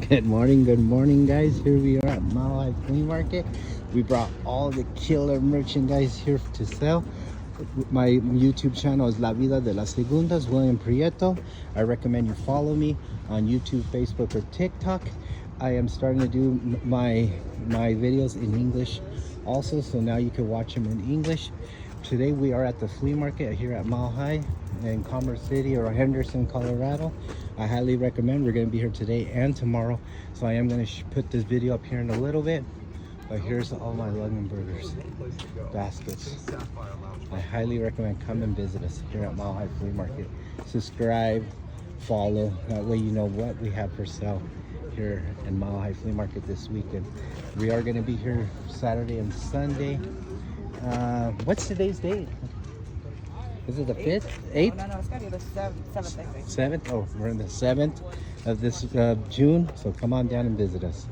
Good morning, guys. Here we are at Mile High Flea Market. We brought all the killer merchandise here to sell. My YouTube channel is La Vida de las Segundas, William Prieto. I recommend you follow me on YouTube, Facebook, or TikTok. I am starting to do my videos in English also, so now you can watch them in English. Today we are at the flea market here at Mile High in Commerce City or Henderson, Colorado. I highly recommend. We're going to be here today and tomorrow, so I am going to put this video up here in a little bit. But here's all my Lungenburgers baskets. I highly recommend come and visit us here at Mile High Flea Market. Subscribe, follow, that way you know what we have for sale here in Mile High Flea Market this weekend. We are going to be here Saturday and Sunday. What's today's date? Is it the 5th? 8th? No, it's gotta be the 7th, I think. 7th? Oh, we're in the 7th of this June, so come on down and visit us.